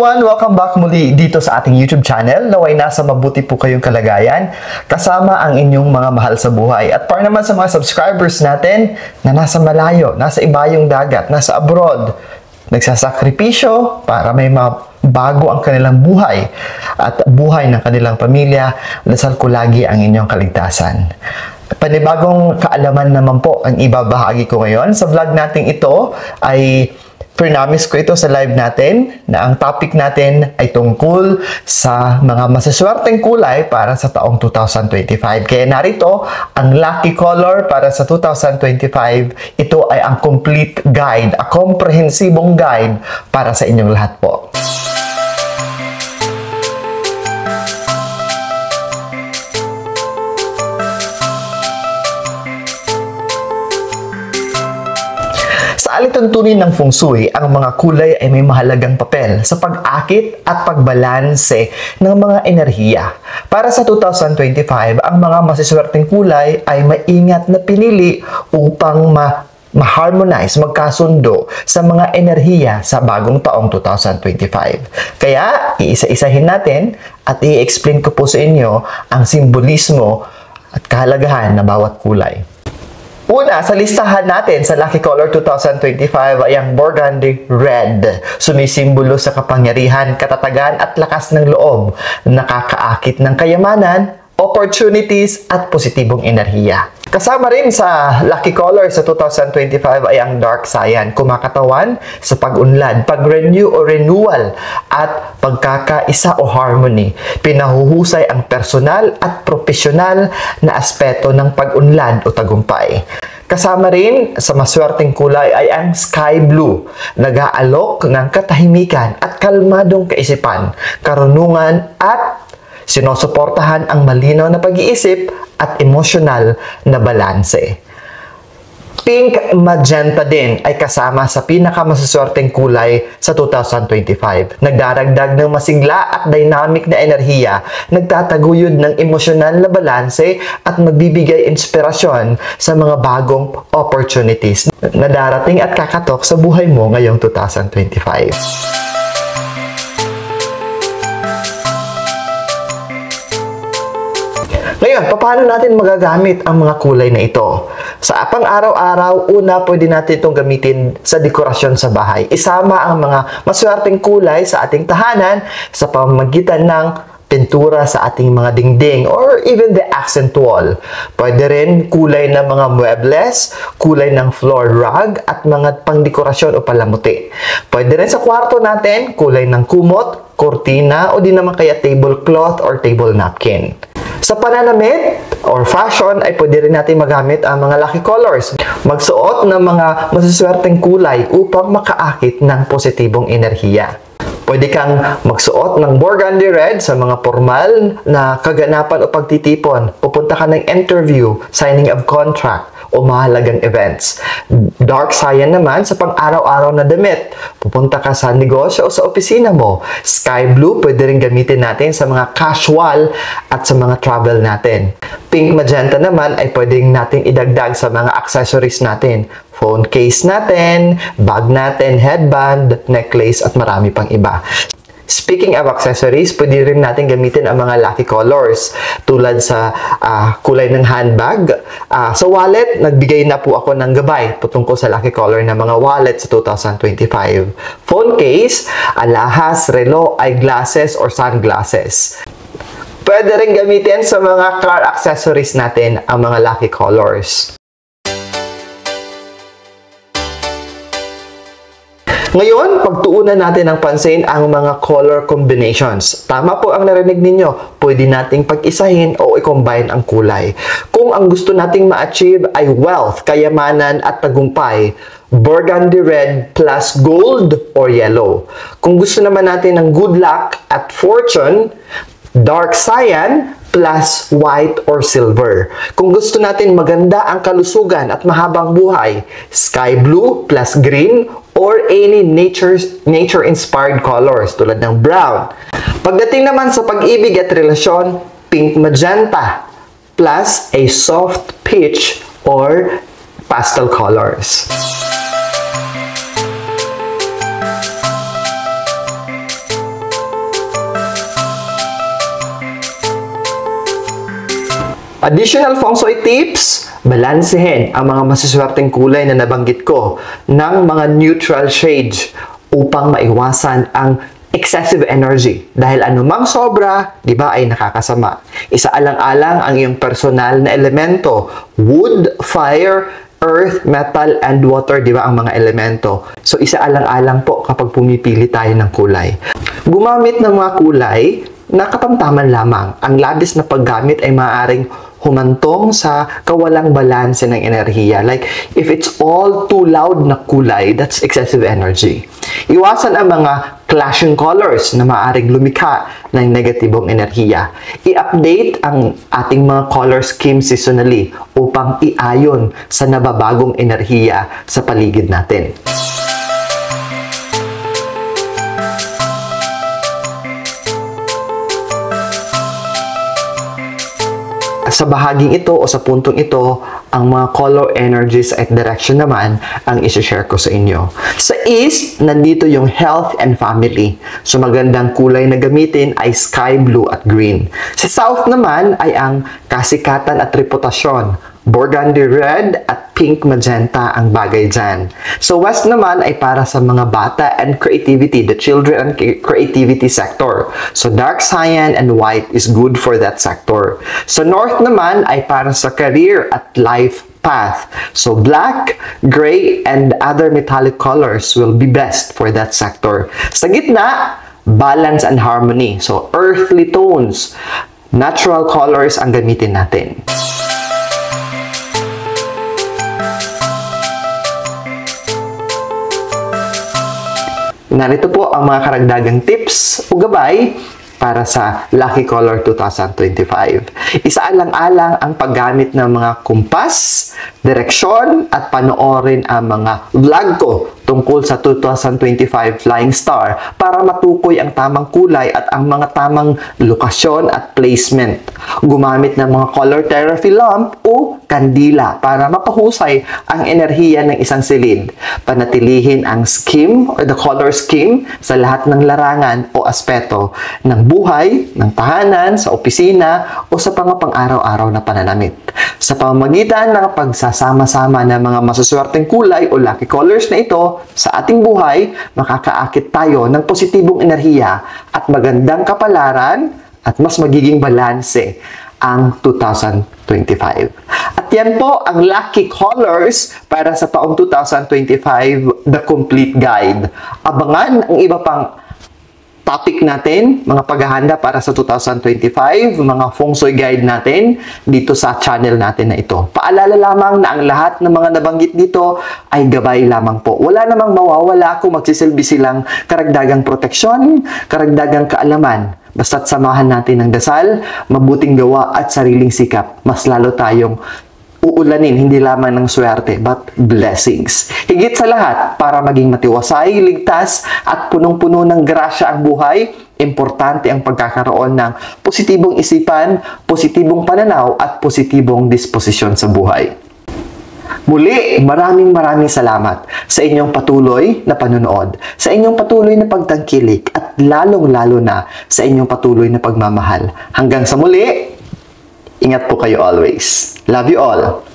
everyone! Welcome back muli dito sa ating YouTube channel. Naway nasa mabuti po kayong kalagayan kasama ang inyong mga mahal sa buhay. At para naman sa mga subscribers natin na nasa malayo, nasa ibayong dagat, nasa abroad, nagsasakripisyo para may bago ang kanilang buhay at buhay ng kanilang pamilya, dasal ko lagi ang inyong kaligtasan. Panibagong kaalaman naman po ang ibabahagi ko ngayon. Sa vlog natin ito ay promise ko ito sa live natin na ang topic natin ay tungkol sa mga masaswerteng kulay para sa taong 2025. Kaya narito ang lucky color para sa 2025. Ito ay ang complete guide, a komprehensibong guide para sa inyong lahat po. Sa alituntunin ng Feng Shui, ang mga kulay ay may mahalagang papel sa pag-akit at pagbalanse ng mga enerhiya. Para sa 2025, ang mga masiswerteng kulay ay maingat na pinili upang ma-harmonize, magkasundo sa mga enerhiya sa bagong taong 2025. Kaya, iisa-isahin natin at i-explain ko po sa inyo ang simbolismo at kahalagahan na bawat kulay. Una, sa listahan natin sa Lucky Color 2025 ay ang Burgundy Red. Sumisimbolo sa kapangyarihan, katatagan at lakas ng loob, nakakaakit ng kayamanan, opportunities at positibong enerhiya. Kasama rin sa Lucky Color sa 2025 ay ang Dark Cyan, kumakatawan sa pag-unlad, pag-renew o renewal at pagkakaisa o harmony. Pinahuhusay ang personal at profesional na aspeto ng pag-unlad o tagumpay. Kasama rin sa maswerteng kulay ay ang Sky Blue, nag-aalok ng katahimikan at kalmadong kaisipan, karunungan at sinusuportahan ang malinaw na pag-iisip at emosyonal na balanse. Pink Magenta din ay kasama sa pinakamasaswerteng kulay sa 2025. Nagdaragdag ng masigla at dynamic na enerhiya, nagtataguyod ng emosyonal na balanse at magbibigay inspirasyon sa mga bagong opportunities na darating at kakatok sa buhay mo ngayong 2025. Ngayon, paano natin magagamit ang mga kulay na ito? Sa pang-araw-araw, una, pwede natin itong gamitin sa dekorasyon sa bahay. Isama ang mga maswerteng kulay sa ating tahanan sa pamamagitan ng pintura sa ating mga dingding or even the accent wall. Pwede rin kulay ng mga muebles, kulay ng floor rug at mga pangdekorasyon o palamuti. Pwede rin sa kwarto natin, kulay ng kumot, kortina o di naman kaya tablecloth or table napkin. Sa pananamit or fashion ay pwede rin natin magamit ang mga lucky colors. Magsuot ng mga masaswerteng kulay upang makaakit ng positibong enerhiya. Pwede kang magsuot ng Burgundy Red sa mga formal na kaganapan o pagtitipon. Pupunta ka ng interview, signing of contract, o mahalagang events. Dark Cyan naman sa pang-araw-araw na damit. Pupunta ka sa negosyo o sa opisina mo. Sky Blue, pwede rin gamitin natin sa mga casual at sa mga travel natin. Pink Magenta naman ay pwedeng natin idagdag sa mga accessories natin. Phone case natin, bag natin, headband, necklace at marami pang iba. Speaking of accessories, pwede rin natin gamitin ang mga lucky colors tulad sa kulay ng handbag. Sa wallet, nagbigay na po ako ng gabay tungkol sa lucky color ng mga wallet sa 2025. Phone case, alahas, relo, eyeglasses or sunglasses. Pwede rin gamitin sa mga car accessories natin ang mga lucky colors. Ngayon, pagtuunan natin ng pansin ang mga color combinations. Tama po ang narinig ninyo. Pwede nating pag-isahin o i-combine ang kulay. Kung ang gusto nating ma-achieve ay wealth, kayamanan at tagumpay, Burgundy Red plus gold or yellow. Kung gusto naman natin ng good luck at fortune, Dark Cyan plus white or silver. Kung gusto natin maganda ang kalusugan at mahabang buhay, Sky Blue plus green or any nature-inspired colors tulad ng brown. Pagdating naman sa pag-ibig at relasyon, Pink Magenta plus a soft peach or pastel colors. Additional feng shui tips, balansehin ang mga masaswerteng kulay na nabanggit ko ng mga neutral shades upang maiwasan ang excessive energy. Dahil anumang sobra, di ba, ay nakakasama. Isaalang-alang ang iyong personal na elemento, wood, fire, earth, metal, and water, di ba, ang mga elemento. So, isaalang-alang po kapag pumipili tayo ng kulay. Gumamit ng mga kulay na katamtaman lamang. Ang labis na paggamit ay maaaring humantong sa kawalang balanse ng enerhiya. Like, if it's all too loud na kulay, that's excessive energy. Iwasan ang mga clashing colors na maaaring lumikha ng negatibong enerhiya. I-update ang ating mga color scheme seasonally upang iayon sa nababagong enerhiya sa paligid natin. Sa bahaging ito o sa puntong ito, ang mga color energies at direction naman ang isi-share ko sa inyo. Sa East, nandito yung health and family. So magandang kulay na gamitin ay sky blue at green. Sa South naman ay ang kasikatan at reputasyon. Burgundy red at pink magenta ang bagay dyan. So West naman ay para sa mga bata and creativity, the children and creativity sector. So dark cyan and white is good for that sector. So North naman ay para sa career at life path. So black, gray, and other metallic colors will be best for that sector. Sa gitna, balance and harmony. So earthly tones, natural colors ang gamitin natin. Narito po ang mga karagdagang tips o gabay para sa Lucky Color 2025. Isaalang-alang ang paggamit ng mga kumpas, direksyon, at panoorin ang mga vlog ko tungkol sa 2025 Flying Star para matukoy ang tamang kulay at ang mga tamang lokasyon at placement. Gumamit ng mga color therapy lamp o kandila para mapahusay ang enerhiya ng isang silid. Panatilihin ang scheme or the color scheme sa lahat ng larangan o aspeto ng buhay, ng tahanan, sa opisina o sa pang-araw-araw na pananamit. Sa pamamagitan ng pagsasama-sama ng mga masuswerteng kulay o lucky colors na ito sa ating buhay, makakaakit tayo ng positibong enerhiya at magandang kapalaran at mas magiging balanse ang 2025. At yan po ang lucky colors para sa taong 2025, the complete guide. Abangan ang iba pang topic natin, mga paghahanda para sa 2025, mga feng shui guide natin dito sa channel natin na ito. Paalala lamang na ang lahat ng mga nabanggit dito ay gabay lamang po. Wala namang mawawala kung magsisilbi silang karagdagang proteksyon, karagdagang kaalaman. Basta't samahan natin ng dasal, mabuting gawa at sariling sikap. Mas lalo tayong uulanin, hindi lamang ng swerte, but blessings. Higit sa lahat, para maging matiwasay, ligtas, at punong-puno ng grasya ang buhay, importante ang pagkakaroon ng positibong isipan, positibong pananaw, at positibong disposisyon sa buhay. Muli, maraming salamat sa inyong patuloy na panonood, sa inyong patuloy na pagtangkilik, at lalong-lalo na sa inyong patuloy na pagmamahal. Hanggang sa muli, ingat po kayo always. Love you all.